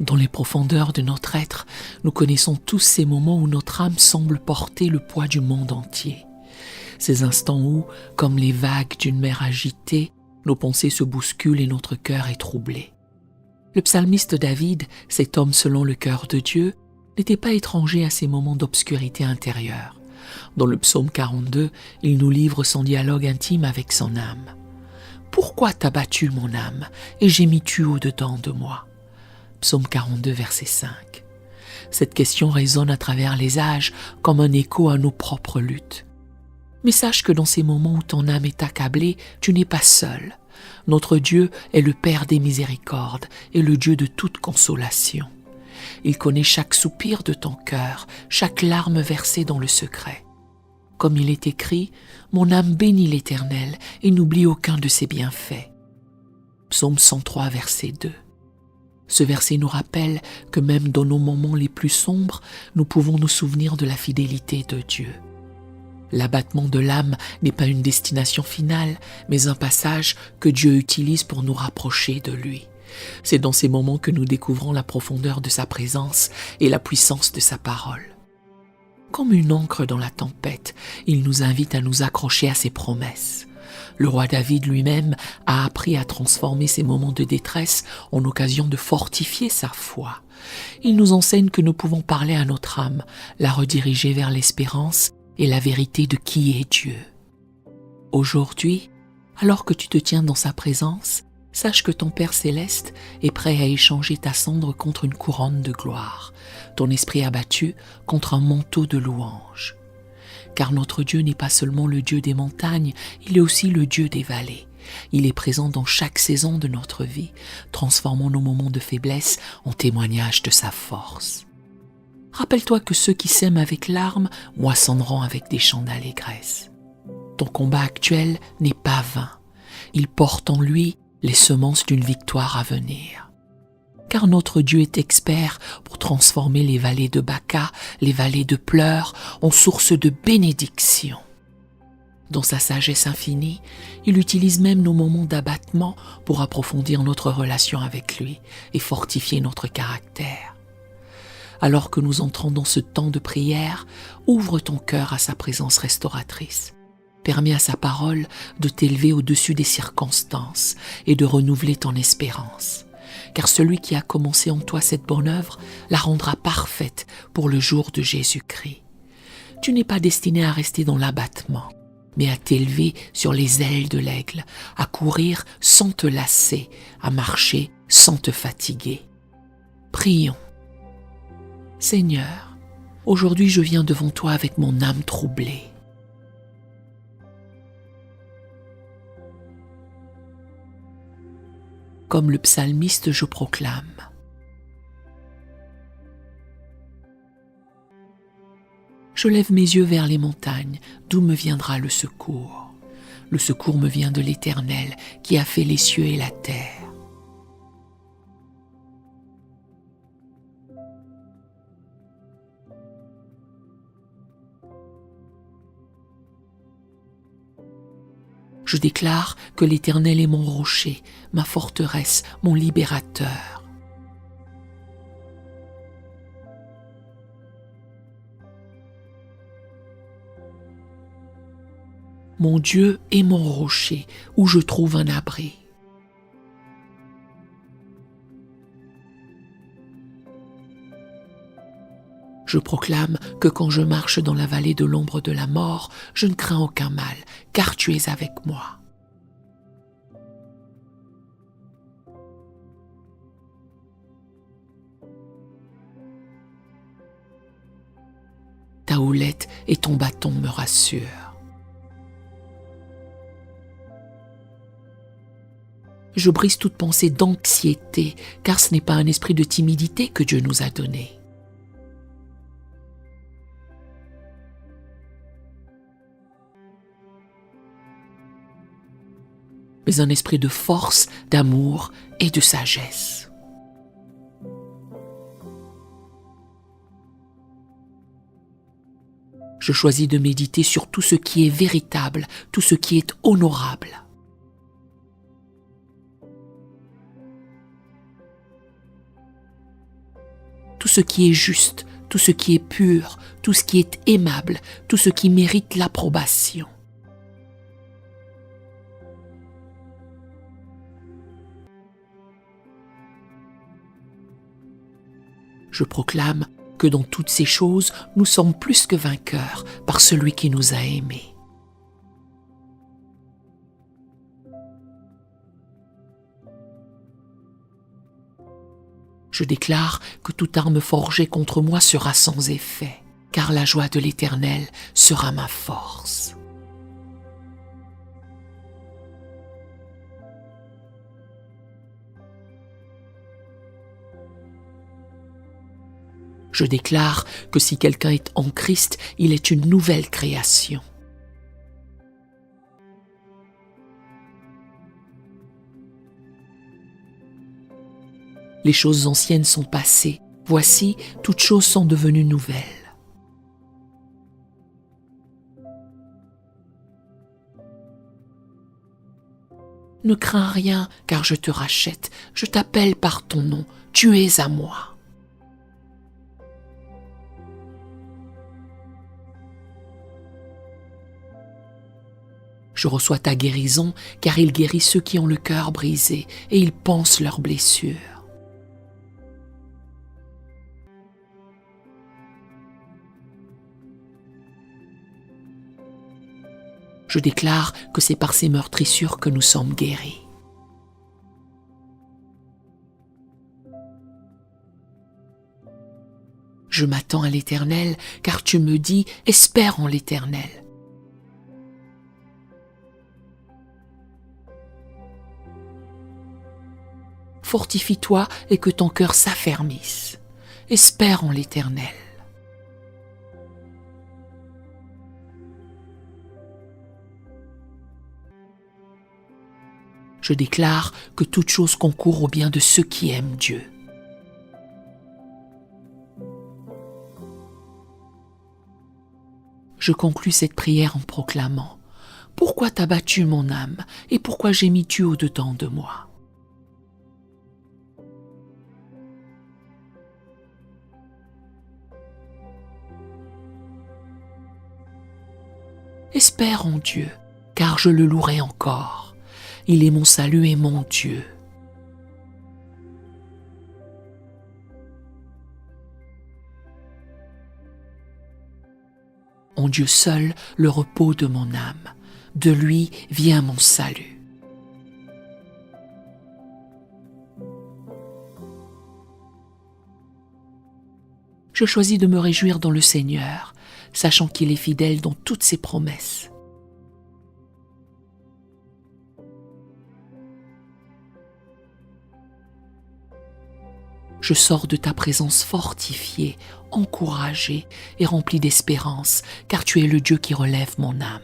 Dans les profondeurs de notre être, nous connaissons tous ces moments où notre âme semble porter le poids du monde entier. Ces instants où, comme les vagues d'une mer agitée, nos pensées se bousculent et notre cœur est troublé. Le psalmiste David, cet homme selon le cœur de Dieu, n'était pas étranger à ces moments d'obscurité intérieure. Dans le psaume 42, il nous livre son dialogue intime avec son âme. « Pourquoi t'as battu mon âme et gémis-tu au-dedans de moi ?» Psaume 42, verset 5. Cette question résonne à travers les âges comme un écho à nos propres luttes. Mais sache que dans ces moments où ton âme est accablée, tu n'es pas seul. Notre Dieu est le Père des miséricordes et le Dieu de toute consolation. Il connaît chaque soupir de ton cœur, chaque larme versée dans le secret. Comme il est écrit, « Mon âme bénit l'Éternel et n'oublie aucun de ses bienfaits. » Psaume 103, verset 2. Ce verset nous rappelle que même dans nos moments les plus sombres, nous pouvons nous souvenir de la fidélité de Dieu. L'abattement de l'âme n'est pas une destination finale, mais un passage que Dieu utilise pour nous rapprocher de lui. C'est dans ces moments que nous découvrons la profondeur de sa présence et la puissance de sa parole. Comme une ancre dans la tempête, il nous invite à nous accrocher à ses promesses. Le roi David lui-même a appris à transformer ces moments de détresse en occasion de fortifier sa foi. Il nous enseigne que nous pouvons parler à notre âme, la rediriger vers l'espérance et la vérité de qui est Dieu. Aujourd'hui, alors que tu te tiens dans sa présence, sache que ton Père céleste est prêt à échanger ta cendre contre une couronne de gloire, ton esprit abattu contre un manteau de louange. Car notre Dieu n'est pas seulement le Dieu des montagnes, il est aussi le Dieu des vallées. Il est présent dans chaque saison de notre vie, transformant nos moments de faiblesse en témoignage de sa force. Rappelle-toi que ceux qui sèment avec larmes moissonneront avec des chants d'allégresse. Ton combat actuel n'est pas vain. Il porte en lui les semences d'une victoire à venir. Car notre Dieu est expert pour transformer les vallées de Baca, les vallées de pleurs, en sources de bénédiction. Dans sa sagesse infinie, il utilise même nos moments d'abattement pour approfondir notre relation avec lui et fortifier notre caractère. Alors que nous entrons dans ce temps de prière, ouvre ton cœur à sa présence restauratrice. Permets à sa parole de t'élever au-dessus des circonstances et de renouveler ton espérance. Car celui qui a commencé en toi cette bonne œuvre la rendra parfaite pour le jour de Jésus-Christ. Tu n'es pas destiné à rester dans l'abattement, mais à t'élever sur les ailes de l'aigle, à courir sans te lasser, à marcher sans te fatiguer. Prions. Seigneur, aujourd'hui je viens devant toi avec mon âme troublée. Comme le psalmiste, je proclame. Je lève mes yeux vers les montagnes, d'où me viendra le secours. Le secours me vient de l'Éternel, qui a fait les cieux et la terre. Je déclare que l'Éternel est mon rocher, ma forteresse, mon libérateur. Mon Dieu est mon rocher, où je trouve un abri. Je proclame que quand je marche dans la vallée de l'ombre de la mort, je ne crains aucun mal, car tu es avec moi. Ta houlette et ton bâton me rassurent. Je brise toute pensée d'anxiété, car ce n'est pas un esprit de timidité que Dieu nous a donné. Mais un esprit de force, d'amour et de sagesse. Je choisis de méditer sur tout ce qui est véritable, tout ce qui est honorable. tout ce qui est juste, tout ce qui est pur, tout ce qui est aimable, tout ce qui mérite l'approbation. Je proclame que dans toutes ces choses, nous sommes plus que vainqueurs par celui qui nous a aimés. Je déclare que toute arme forgée contre moi sera sans effet, car la joie de l'Éternel sera ma force. Je déclare que si quelqu'un est en Christ, il est une nouvelle création. Les choses anciennes sont passées. Voici, toutes choses sont devenues nouvelles. Ne crains rien, car je te rachète. Je t'appelle par ton nom. Tu es à moi. Je reçois ta guérison, car il guérit ceux qui ont le cœur brisé et il panse leurs blessures. Je déclare que c'est par ces meurtrissures que nous sommes guéris. Je m'attends à l'Éternel, car tu me dis, espère en l'Éternel. Fortifie-toi et que ton cœur s'affermisse. Espère en l'Éternel. Je déclare que toute chose concourt au bien de ceux qui aiment Dieu. Je conclus cette prière en proclamant « Pourquoi t'as battu mon âme et pourquoi gémis-tu au-dedans de moi ?» Espère en Dieu, car je le louerai encore. Il est mon salut et mon Dieu. En Dieu seul, le repos de mon âme. De lui vient mon salut. Je choisis de me réjouir dans le Seigneur, sachant qu'il est fidèle dans toutes ses promesses. Je sors de ta présence fortifié, encouragé et rempli d'espérance, car tu es le Dieu qui relève mon âme.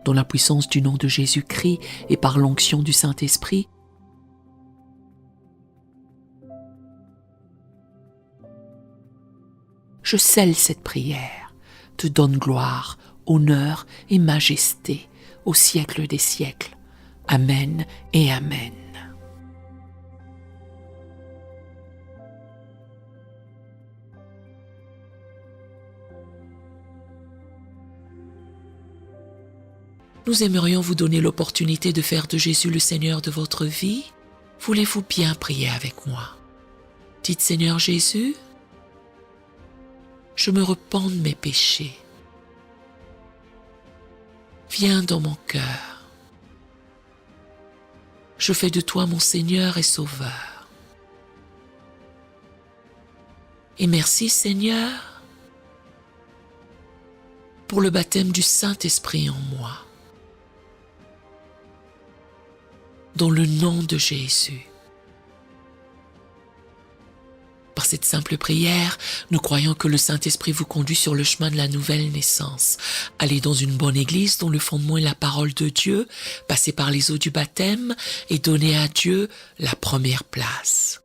Dans la puissance du nom de Jésus-Christ et par l'onction du Saint-Esprit, je scelle cette prière, te donne gloire, honneur et majesté au siècle des siècles. Amen et Amen. Nous aimerions vous donner l'opportunité de faire de Jésus le Seigneur de votre vie. Voulez-vous bien prier avec moi? Dites Seigneur Jésus, je me repens de mes péchés. Viens dans mon cœur. Je fais de toi mon Seigneur et Sauveur. Et merci Seigneur pour le baptême du Saint-Esprit en moi. Dans le nom de Jésus. Par cette simple prière, nous croyons que le Saint-Esprit vous conduit sur le chemin de la nouvelle naissance. Allez dans une bonne église dont le fondement est la parole de Dieu, passez par les eaux du baptême et donnez à Dieu la première place.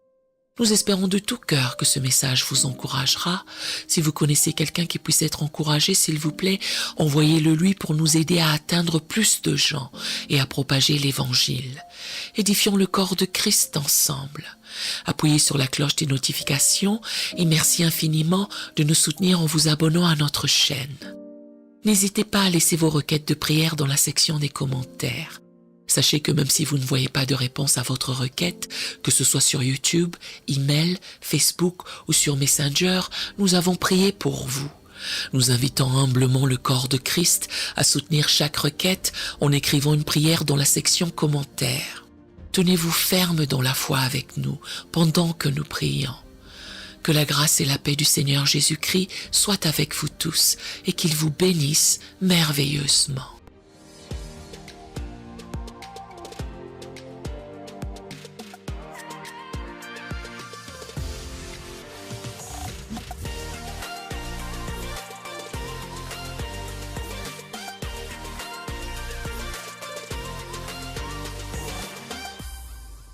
Nous espérons de tout cœur que ce message vous encouragera. Si vous connaissez quelqu'un qui puisse être encouragé, s'il vous plaît, envoyez-le lui pour nous aider à atteindre plus de gens et à propager l'Évangile. Édifions le corps de Christ ensemble. Appuyez sur la cloche des notifications et merci infiniment de nous soutenir en vous abonnant à notre chaîne. N'hésitez pas à laisser vos requêtes de prière dans la section des commentaires. Sachez que même si vous ne voyez pas de réponse à votre requête, que ce soit sur YouTube, email, Facebook ou sur Messenger, nous avons prié pour vous. Nous invitons humblement le corps de Christ à soutenir chaque requête en écrivant une prière dans la section commentaires. Tenez-vous ferme dans la foi avec nous pendant que nous prions. Que la grâce et la paix du Seigneur Jésus-Christ soient avec vous tous et qu'il vous bénisse merveilleusement.